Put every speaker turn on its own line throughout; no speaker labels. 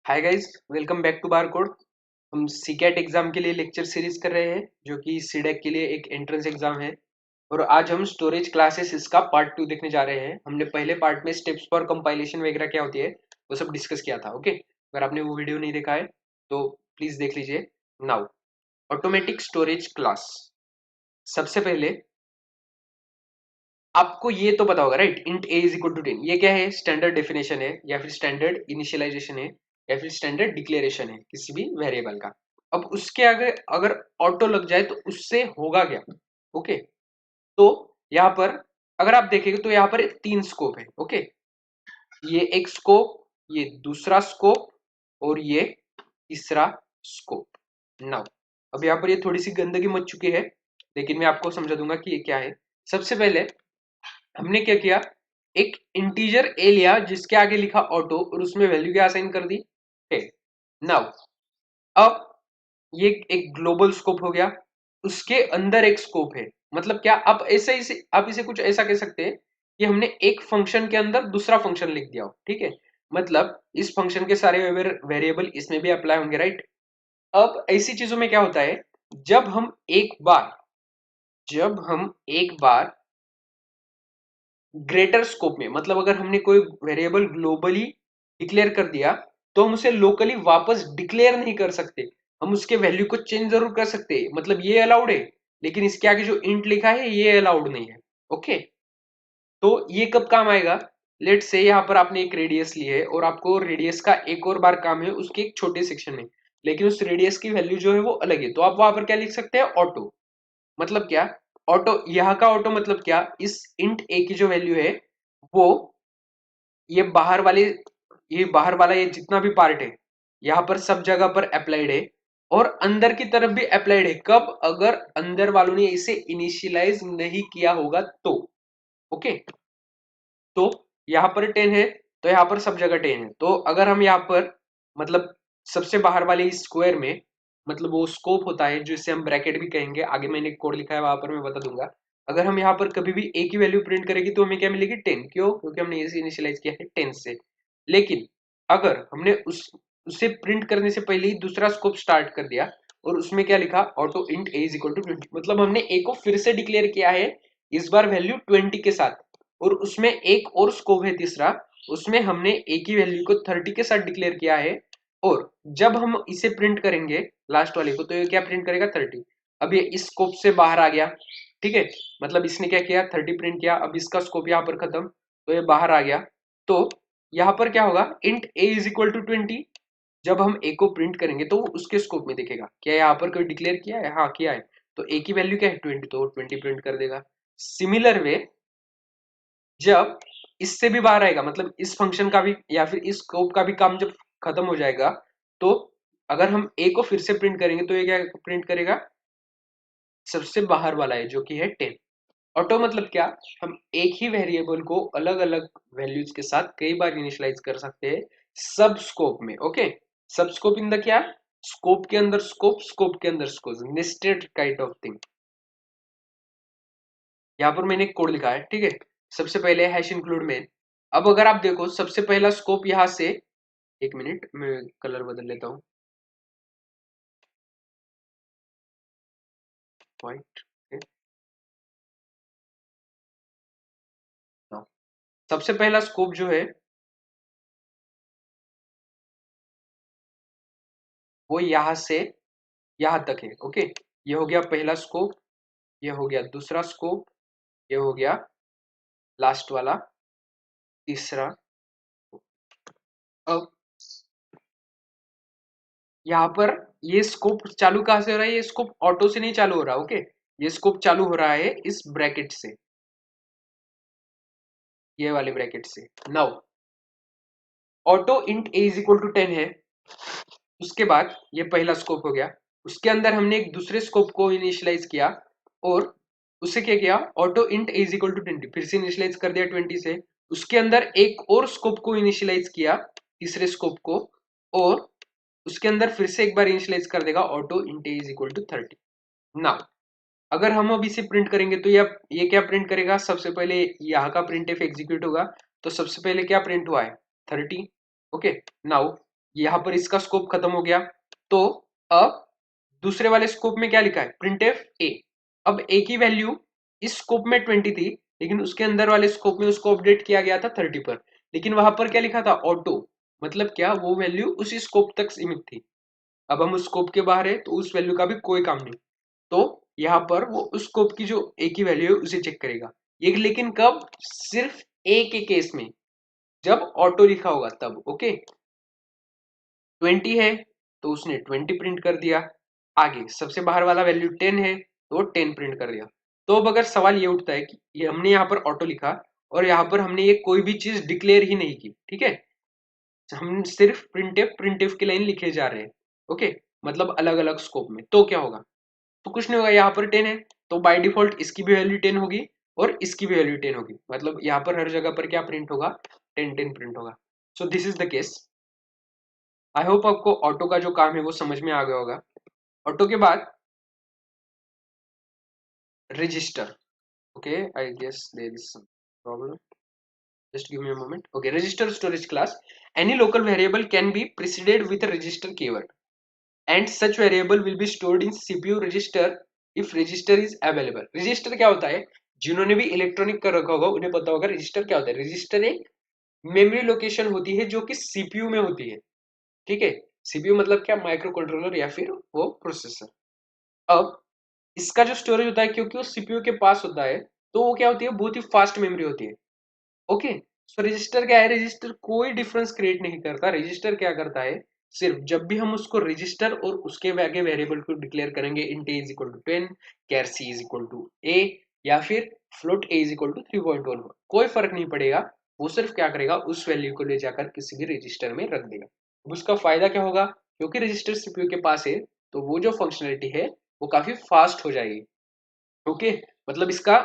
Hi guys, welcome back to bar code. हम CCAT exam के लिए लेक्चर सीरीज कर रहे हैं जो कि सीडेक के लिए एक एंट्रेंस एग्जाम है। और आज हम स्टोरेज क्लासेस इसका पार्ट 2 देखने जा रहे हैं। हमने पहले पार्ट में स्टेप्स फॉर कंपाइलेशन वगैरह क्या होती है वो सब डिस्कस किया था। ओके, अगर आपने वो वीडियो नहीं देखा है तो प्लीज देख लीजिए। Now, automatic storage class. सबसे पहले आपको ये तो पता होगा, right? Int A is equal to 10, ये क्या है? स्टैंडर्ड डेफिनेशन है या फिर स्टैंडर्ड इनिशियलाइजेशन है या फिर स्टैंडर्ड डिक्लेरेशन है किसी भी वेरिएबल का। अब उसके आगे अगर ऑटो लग जाए तो उससे होगा क्या? ओके, तो यहाँ पर अगर आप देखेंगे तो यहाँ पर तीन स्कोप है। ओके, ये एक स्कोप, ये दूसरा स्कोप और ये तीसरा स्कोप। नाउ, अब यहाँ पर ये थोड़ी सी गंदगी मच चुकी है, लेकिन मैं आपको समझा दूंगा कि ये क्या है। सबसे पहले हमने क्या किया, एक इंटीजर ए लिया जिसके आगे लिखा ऑटो और उसमें वैल्यू क्या असाइन कर दी? 10। नाउ, अब ये एक ग्लोबल स्कोप हो गया, उसके अंदर एक स्कोप है। मतलब क्या, आप इसे कुछ ऐसा कह सकते हैं कि हमने एक फंक्शन के अंदर दूसरा फंक्शन लिख दिया हो। ठीक है, मतलब इस फंक्शन के सारे वेरिएबल इसमें भी अप्लाई होंगे, राइट? अब ऐसी चीजों में क्या होता है, जब हम एक बार जब हम एक बार ग्रेटर स्कोप में, मतलब अगर हमने कोई वेरिएबल ग्लोबली डिक्लेयर कर दिया तो हम उसे लोकली वापस डिक्लेयर नहीं कर सकते। हम उसके वैल्यू को चेंज जरूर कर सकते हैं, मतलब ये अलाउड है, लेकिन इसके आगे जो इंट लिखा है ये अलाउड नहीं है। ओके, तो ये कब काम आएगा? लेट से यहाँ पर आपने एक रेडियस ली है और आपको रेडियस का एक और बार काम है उसके एक छोटे सेक्शन में, लेकिन उस रेडियस की वैल्यू जो है वो अलग है, तो आप वहां पर क्या लिख सकते हैं? ऑटो। मतलब क्या? ऑटो, यहाँ का ऑटो मतलब क्या, इस इंट ए की जो वैल्यू है वो ये बाहर वाले ये बाहर वाला ये जितना भी पार्ट है यहाँ पर सब जगह पर अप्लाइड है, और अंदर की तरफ भी अप्लाइड है। कब? अगर अंदर वालों ने इसे इनिशियलाइज नहीं किया होगा तो। ओके, तो यहाँ पर 10 है तो यहाँ पर सब जगह 10 है। तो अगर हम यहाँ पर, मतलब सबसे बाहर वाले इस स्क्वायर में, मतलब वो स्कोप होता है जिसे हम ब्रैकेट भी कहेंगे, आगे मैंने कोड लिखा है वहां पर मैं बता दूंगा। अगर हम यहाँ पर कभी भी एक ही वैल्यू प्रिंट करेगी तो हमें क्या मिलेगी? 10। क्यों? क्योंकि हमने इसे इनिशियलाइज किया है 10 से। लेकिन अगर हमने उसे प्रिंट करने से पहले ही दूसरा स्कोप स्टार्ट कर दिया और उसमें क्या लिखा? Auto int A is equal to 20, मतलब हमने ए को फिर से डिक्लेयर किया है, इस बार वैल्यू 20 के साथ। और उसमें एक और स्कोप है तीसरा, उसमें हमने ए की वैल्यू को 30 के साथ डिक्लेयर किया है। और जब हम इसे प्रिंट करेंगे लास्ट वाले को, तो ये क्या प्रिंट करेगा? 30। अब ये इस स्कोप से बाहर आ गया। ठीक है, मतलब इसने क्या किया? 30 प्रिंट किया। अब इसका स्कोप यहाँ पर खत्म, तो ये बाहर आ गया। तो यहाँ पर क्या होगा? Int A is equal to 20। जब हम ए को प्रिंट करेंगे तो वो उसके स्कोप में दिखेगा। क्या यहाँ पर कोई डिक्लेयर किया है? हाँ किया है। तो ए की वैल्यू क्या है? 20, तो 20 प्रिंट कर देगा। सिमिलर वे, जब इससे भी बाहर आएगा, मतलब इस फंक्शन का भी या फिर इस स्कोप का भी काम जब खत्म हो जाएगा, तो अगर हम ए को फिर से प्रिंट करेंगे तो ये क्या प्रिंट करेगा? सबसे बाहर वाला है जो कि है 10। ऑटो मतलब क्या, हम एक ही वेरिएबल को अलग अलग वैल्यूज के साथ कई बार इनिशियलाइज कर सकते हैं सब स्कोप में। ओके, सब स्कोप इन द क्या? स्कोप के अंदर स्कोप, स्कोप के अंदर scope, nested kind of thing. यहाँ पर मैंने एक कोड लिखा है, ठीक है। सबसे पहले हैश इंक्लूड में, अब अगर आप देखो सबसे पहला स्कोप यहाँ से, एक मिनट मैं कलर बदल लेता हूँ, व्हाइट। सबसे पहला स्कोप जो है वो यहाँ से यहाँ तक है। ओके, ये हो गया पहला स्कोप, ये हो गया दूसरा स्कोप, ये हो गया लास्ट वाला तीसरा। अब यहाँ पर ये स्कोप चालू कहाँ से हो रहा है? ये स्कोप ऑटो से नहीं चालू हो रहा। ओके, ये स्कोप चालू हो रहा है इस ब्रैकेट से, ये वाले ब्रैकेट से। Now, auto int A is equal to 10 है। उसके बाद ये पहला स्कोप हो गया, उसके अंदर हमने एक दूसरे स्कोप को इनिशियलाइज किया और उसे क्या किया? Auto int A is equal to 20, फिर से इनिशियलाइज कर दिया 20 से। उसके अंदर एक और स्कोप को इनिशियलाइज किया, तीसरे स्कोप को, और उसके अंदर फिर से एक बार इनिशियलाइज कर देगा auto int A is equal to 30। Now, अगर हम अब इसे प्रिंट करेंगे तो ये क्या प्रिंट करेगा? सबसे पहले यहाँ का प्रिंट एफ एग्जीक्यूट होगा, तो सबसे पहले क्या प्रिंट हुआ है? 30। ओके, नाउ यहाँ पर इसका स्कोप खत्म हो गया। तो अब दूसरे वाले स्कोप में क्या लिखा है, प्रिंटफ ए। अब ए की वैल्यू इस स्कोप में 20 थी, लेकिन उसके अंदर वाले स्कोप में उसको अपडेट किया गया था 30 पर, लेकिन वहां पर क्या लिखा था, ऑटो। मतलब क्या, वो वैल्यू उसी स्कोप तक सीमित थी। अब हम उस स्कोप के बाहर है तो उस वैल्यू का भी कोई काम नहीं। तो यहाँ पर वो उस स्कोप की जो ए की वैल्यू है उसे चेक करेगा। ये लेकिन कब, सिर्फ ए के केस में, जब ऑटो लिखा होगा तब। ओके, 20 है तो उसने 20 प्रिंट कर दिया। आगे सबसे बाहर वाला वैल्यू 10 है तो 10 प्रिंट कर दिया। तो अब अगर सवाल ये उठता है कि ये हमने यहाँ पर ऑटो लिखा और यहाँ पर हमने ये कोई भी चीज डिक्लेयर ही नहीं की, ठीक है, हम सिर्फ प्रिंटफ की लाइन लिखे जा रहे हैं। ओके, मतलब अलग अलग स्कोप में, तो क्या होगा, तो कुछ नहीं होगा। यहाँ पर 10 है तो बाय डिफॉल्ट इसकी भी वैल्यू 10 होगी और इसकी भी वैल्यू 10 होगी। मतलब यहाँ पर हर जगह पर क्या प्रिंट होगा, 10 10 प्रिंट होगा। So this is the case. I hope आपको ऑटो का जो काम है वो समझ में आ गया होगा। ऑटो के बाद register. Okay, I guess there is some problem, just give me a moment. Okay, register storage class, any local variable can be preceded with a register keyword and such variable will be stored in CPU register if register is available. register क्या होता है, जिन्होंने भी electronic कर रखा होगा उन्हें पता होगा रजिस्टर क्या होता है। रजिस्टर एक मेमोरी लोकेशन होती है जो कि सीपीयू में होती है, ठीक है। सीपीयू मतलब क्या, माइक्रो कंट्रोलर या फिर वो प्रोसेसर। अब इसका जो स्टोरेज होता है, क्योंकि वो सीपीयू के पास होता है, तो वो क्या होती है, बहुत ही फास्ट मेमोरी होती है। ओके, सो रजिस्टर क्या है, रजिस्टर कोई डिफरेंस क्रिएट नहीं करता। रजिस्टर क्या करता है, सिर्फ जब भी हम उसको रजिस्टर और उसके आगे वेरिएबल को डिक्लेयर करेंगे, int A is equal to 10, char C is equal to A, या फिर float A is equal to 3.1, कोई फर्क नहीं पड़ेगा। वो सिर्फ क्या करेगा, उस वैल्यू को ले जाकर किसी भी रजिस्टर में रख देगा। अब उसका फायदा क्या होगा, क्योंकि रजिस्टर सीपीयू के पास है तो वो जो फंक्शनलिटी है वो काफी फास्ट हो जाएगी। ओके, मतलब इसका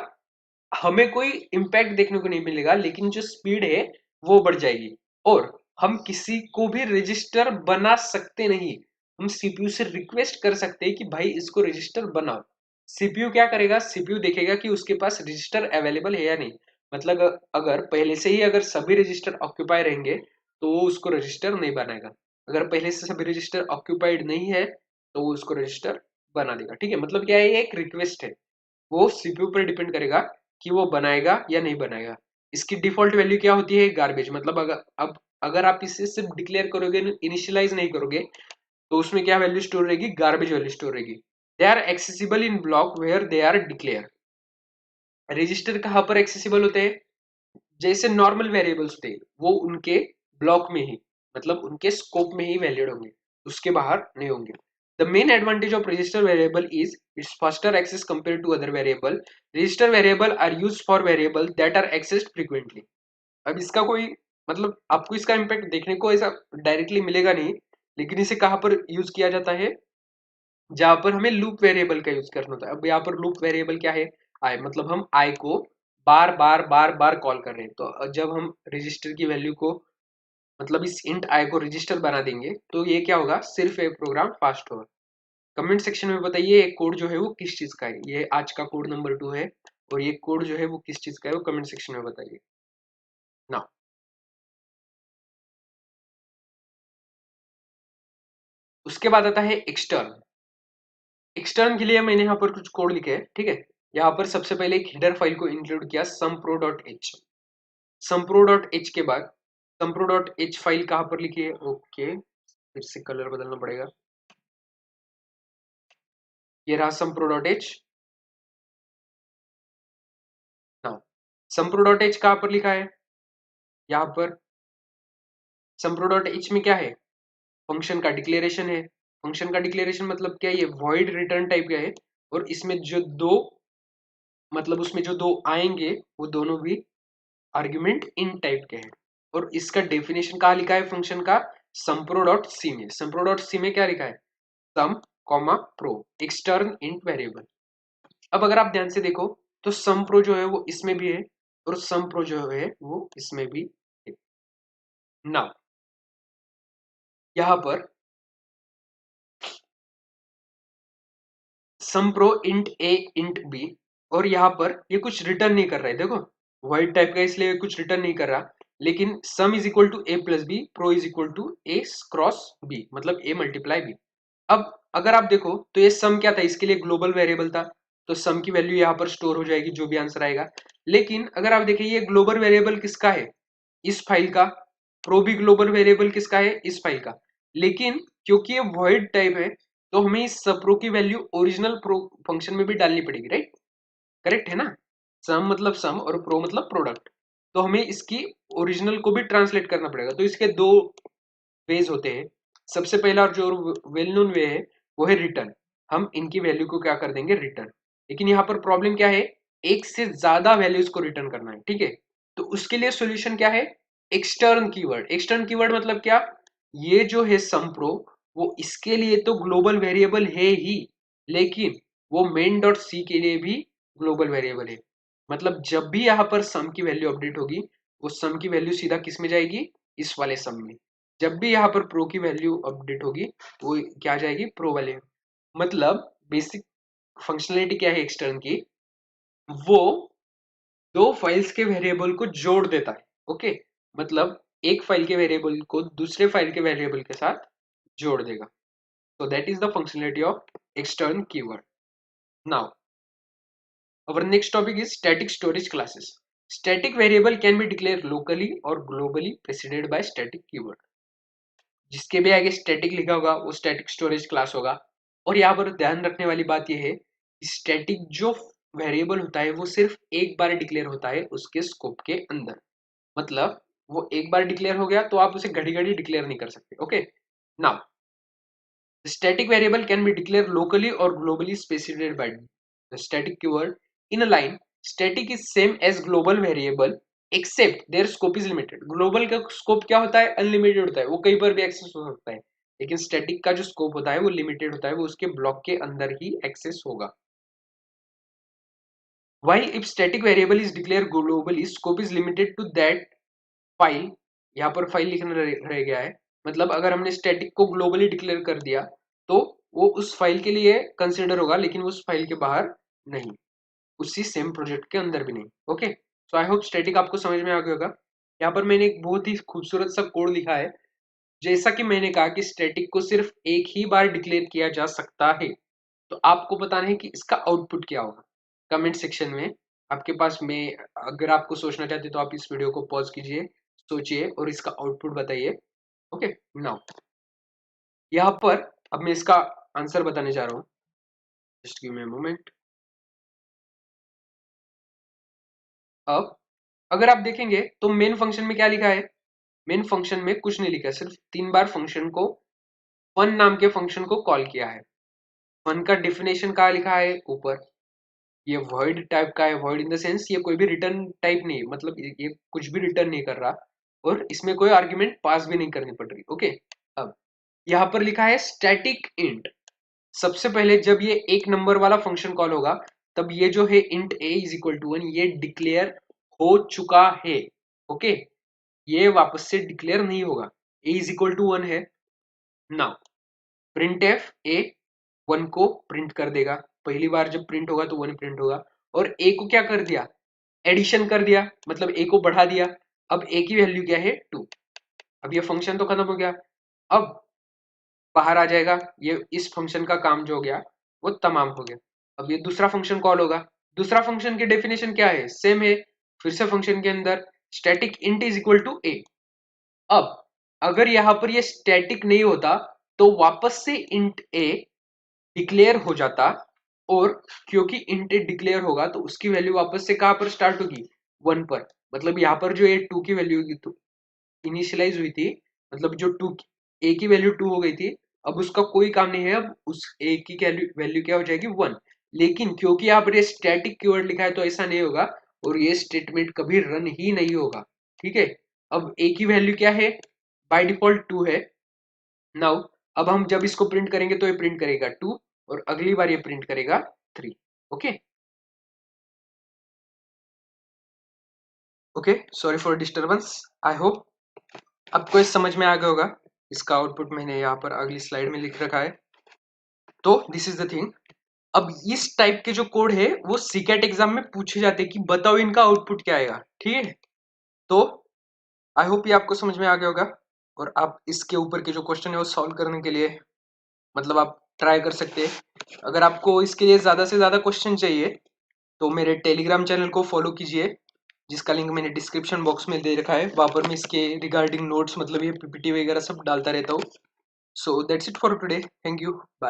हमें कोई इम्पैक्ट देखने को नहीं मिलेगा, लेकिन जो स्पीड है वो बढ़ जाएगी। और हम किसी को भी रजिस्टर बना सकते नहीं, हम सीपीयू से रिक्वेस्ट कर सकते हैं कि भाई इसको रजिस्टर बनाओ। सीपीयू क्या करेगा, सीपीयू देखेगा कि उसके पास रजिस्टर अवेलेबल है या नहीं। मतलब अगर पहले से ही अगर सभी रजिस्टर ऑक्यूपाई रहेंगे तो वो उसको रजिस्टर नहीं बनाएगा। अगर पहले से सभी रजिस्टर ऑक्यूपाइड नहीं है तो वो उसको रजिस्टर बना देगा। ठीक है, मतलब क्या है, ये एक रिक्वेस्ट है, वो सीपीयू पर डिपेंड करेगा कि वो बनाएगा या नहीं बनाएगा। इसकी डिफॉल्ट वैल्यू क्या होती है, गार्बेज। मतलब अगर आप इसे सिर्फ डिक्लेयर करोगे, इनिशियलाइज नहीं करोगे, तो उसमें क्या वैल्यू स्टोर रहेगी, गार्बेज वैल्यू स्टोर रहेगी। They are accessible in block where they are declare. Register कहाँ पर एक्सेसिबल होते हैं, जैसे नॉर्मल वेरिएबल्स होते हैं वो उनके ब्लॉक में ही, मतलब उनके स्कोप में ही वैलिड होंगे, उसके बाहर नहीं होंगे। The main advantage of register variable is its faster access compared to other variable. Register variable are used for variable that are accessed frequently. अब इसका कोई मतलब आपको इसका इम्पैक्ट देखने को ऐसा डायरेक्टली मिलेगा नहीं, लेकिन इसे कहाँ पर यूज किया जाता है, जहां पर हमें लूप वेरिएबल का यूज करना होता है। अब यहाँ पर लूप वेरिएबल क्या है, आई, मतलब हम आई को बार बार बार बार कॉल कर रहे हैं। तो जब हम रजिस्टर की वैल्यू को, मतलब इस इंट आई को रजिस्टर बना देंगे तो ये क्या होगा, सिर्फ एक प्रोग्राम फास्ट होगा। कमेंट सेक्शन में बताइए ये कोड जो है वो किस चीज का है। ये आज का कोड नंबर 2 है और ये कोड जो है वो किस चीज का है वो कमेंट सेक्शन में बताइए ना। उसके बाद आता है एक्सटर्न। एक्सटर्न के लिए मैंने यहाँ पर कुछ कोड लिखे हैं, ठीक है। यहाँ पर सबसे पहले एक हेडर फाइल को इंक्लूड किया, सम्प्रो.h। सम्प्रो.h के बाद सम्प्रो.h फाइल कहाँ पर लिखी है, ओके, फिर से कलर बदलना पड़ेगा। ये रहा सम्प्रो.h। ना, सम्प्रो.h कहाँ पर लिखा है, यहाँ पर सम्प्रो.h में क्या है, फंक्शन का डिक्लेरेशन है। फंक्शन का डिक्लेरेशन मतलब क्या है, ये वॉइड रिटर्न टाइप का है और इसमें जो दो, मतलब उसमें जो दो आएंगे वो दोनों भी आर्ग्यूमेंट इन टाइप के हैं। और इसका डेफिनेशन कहाँ लिखा है फंक्शन का, सम्प्रो.c में। सम्प्रो.c में क्या लिखा है, sum comma pro extern int variable. अब अगर आप ध्यान से देखो तो सम प्रो जो है वो इसमें भी है और सम प्रो जो है वो इसमें भी है। नाउ यहाँ पर सम प्रो इंट ए इंट बी, और यहाँ पर ये कुछ रिटर्न नहीं कर रहा है, देखो वाइट टाइप का इसलिए कुछ रिटर्न नहीं कर रहा। लेकिन sum is equal to a plus b, pro is equal to a cross b, मतलब ए मल्टीप्लाई बी। अब अगर आप देखो तो ये सम क्या था, इसके लिए ग्लोबल वेरिएबल था, तो सम की वैल्यू यहाँ पर स्टोर हो जाएगी जो भी आंसर आएगा। लेकिन अगर आप देखिए ये ग्लोबल वेरिएबल किसका है, इस फाइल का, प्रो भी ग्लोबल वेरिएबल किसका है, इस फाइल का। लेकिन क्योंकि ये वॉइड टाइप है तो हमें इस सब प्रो की वैल्यू ओरिजिनल प्रो फंक्शन में भी डालनी पड़ेगी, राइट, करेक्ट है ना। सम मतलब सम और प्रो मतलब प्रोडक्ट, तो हमें इसकी ओरिजिनल को भी ट्रांसलेट करना पड़ेगा। तो इसके दो वेज होते हैं। सबसे पहला और जो वेल नोन वे है वो है रिटर्न, हम इनकी वैल्यू को क्या कर देंगे, रिटर्न। लेकिन यहाँ पर प्रॉब्लम क्या है, एक से ज्यादा वैल्यूज को रिटर्न करना है, ठीक है। तो उसके लिए सॉल्यूशन क्या है, एक्सटर्न कीवर्ड। एक्सटर्न कीवर्ड मतलब क्या, ये जो है सम प्रो वो इसके लिए तो ग्लोबल वेरिएबल है ही, लेकिन वो मेन डॉट सी के लिए भी ग्लोबल वेरिएबल है। मतलब जब भी यहाँ पर सम की वैल्यू अपडेट होगी, वो सम की वैल्यू सीधा किस में जाएगी, इस वाले सम में। जब भी यहाँ पर प्रो की वैल्यू अपडेट होगी वो क्या जाएगी, प्रो वाले। मतलब बेसिक फंक्शनलिटी क्या है एक्सटर्न की, वो दो फाइल्स के वेरिएबल को जोड़ देता है, ओके। मतलब एक फाइल के वेरिएबल को दूसरे फाइल के वेरिएबल के साथ जोड़ देगा। so that is the functionality of external keyword. Now our next topic is static storage classes. Static variable can be declared locally or globally preceded by static keyword. जिसके भी आगे स्टैटिक लिखा होगा वो स्टैटिक स्टोरेज क्लास होगा। और यहाँ पर ध्यान रखने वाली बात यह है, स्टैटिक जो वेरिएबल होता है वो सिर्फ एक बार डिक्लेयर होता है उसके स्कोप के अंदर। मतलब वो एक बार डिक्लेयर हो गया तो आप उसे घड़ी घड़ी डिक्लेयर नहीं कर सकते, okay. Now static variable can be declared locally or globally specified by the static keyword. In a line, static is same as global variable except their scope is limited. Global का scope क्या होता है, unlimited होता है, वो कहीं पर भी एक्सेस हो सकता है। लेकिन static का जो scope होता है वो लिमिटेड होता है, वो उसके ब्लॉक के अंदर ही एक्सेस होगा। While if static variable is declared globally, scope is limited to that file. यहाँ पर फाइल लिखना रह गया है। मतलब अगर हमने स्टैटिक को ग्लोबली डिक्लेयर कर दिया तो वो उस फाइल के लिए कंसिडर होगा, लेकिन उस फाइल के बाहर नहीं, उसी सेम प्रोजेक्ट के अंदर भी नहीं, okay. So I hope static आपको समझ में आ गया होगा। यहाँ पर मैंने एक बहुत ही खूबसूरत सा कोड लिखा है। जैसा कि मैंने कहा कि स्टैटिक को सिर्फ एक ही बार डिक्लेयर किया जा सकता है, तो आपको बताना है कि इसका आउटपुट क्या होगा। कमेंट सेक्शन में आपके पास में, अगर आपको सोचना चाहते तो आप इस वीडियो को पॉज कीजिए, सोचिए और इसका आउटपुट बताइए, ओके। नाउ यहाँ पर अब मैं इसका आंसर बताने जा रहा हूँ, just give me a moment. अब अगर आप देखेंगे तो मेन फंक्शन में क्या लिखा है, मेन फंक्शन में कुछ नहीं लिखा है, सिर्फ 3 बार फंक्शन को, फन नाम के फंक्शन को कॉल किया है। फन का डिफिनेशन कहाँ लिखा है, ऊपर। ये वॉइड टाइप का है, वॉइड इन द सेंस ये कोई भी रिटर्न टाइप नहीं है, मतलब ये कुछ भी रिटर्न नहीं कर रहा और इसमें कोई आर्ग्यूमेंट पास भी नहीं करनी पड़ रही, ओके। अब यहाँ पर लिखा है स्टैटिक इंट। सबसे पहले जब ये एक नंबर वाला फंक्शन कॉल होगा तब ये जो है int A is equal to 1 ये डिक्लेयर हो चुका है, ओके। ये वापस से डिक्लेयर नहीं होगा, ए इज इक्वल टू 1 है। नाउ प्रिंट एफ ए 1 को प्रिंट कर देगा, पहली बार जब प्रिंट होगा तो 1 प्रिंट होगा। और ए को क्या कर दिया, एडिशन कर दिया, मतलब ए को बढ़ा दिया। अब ए की वैल्यू क्या है, 2। अब ये फंक्शन तो खत्म हो गया। अब बाहर आ जाएगा, ये इस फंक्शन का काम जो हो गया वो तमाम हो गया। अब ये दूसरा फंक्शन कॉल होगा, दूसरा फंक्शन की डेफिनेशन क्या है, सेम है। फिर से फंक्शन के अंदर static int is equal to A. अब अगर यहाँ पर ये स्टैटिक नहीं होता तो वापस से इंट ए डिक्लेयर हो जाता, और क्योंकि इंट ए डिक्लेयर होगा तो उसकी वैल्यू वापस से कहां पर स्टार्ट होगी, 1 पर। मतलब यहाँ पर जो ये 2 की वैल्यू होगी तो इनिशियलाइज हुई थी, मतलब जो 2 ए की वैल्यू 2 हो गई थी, अब उसका कोई काम नहीं है, अब उस ए की वैल्यू क्या हो जाएगी, 1। लेकिन क्योंकि यहाँ पर ये स्टैटिक कीवर्ड लिखा है तो ऐसा नहीं होगा, और ये स्टेटमेंट कभी रन ही नहीं होगा, ठीक है। अब ए की वैल्यू क्या है, बाय डिफॉल्ट 2 है। नाउ अब हम जब इसको प्रिंट करेंगे तो ये प्रिंट करेगा 2, और अगली बार ये प्रिंट करेगा 3, okay. Okay, sorry for disturbance. I hope आपको ये समझ में आ गया होगा। इसका आउटपुट मैंने यहाँ पर अगली स्लाइड में लिख रखा है। तो दिस इज द थिंग। अब इस टाइप के जो कोड है वो सीकेट एग्जाम में पूछे जाते हैं कि बताओ इनका आउटपुट क्या आएगा, ठीक है। तो आई होप ये आपको समझ में आ गया होगा, और आप इसके ऊपर के जो क्वेश्चन है वो सॉल्व करने के लिए मतलब आप ट्राई कर सकते हैं। अगर आपको इसके लिए ज़्यादा से ज़्यादा क्वेश्चन चाहिए तो मेरे टेलीग्राम चैनल को फॉलो कीजिए, जिसका लिंक मैंने डिस्क्रिप्शन बॉक्स में दे रखा है। वहाँ पर मैं इसके रिगार्डिंग नोट्स मतलब ये पीपीटी वगैरह सब डालता रहता हूँ। So that's it for today, thank you, bye.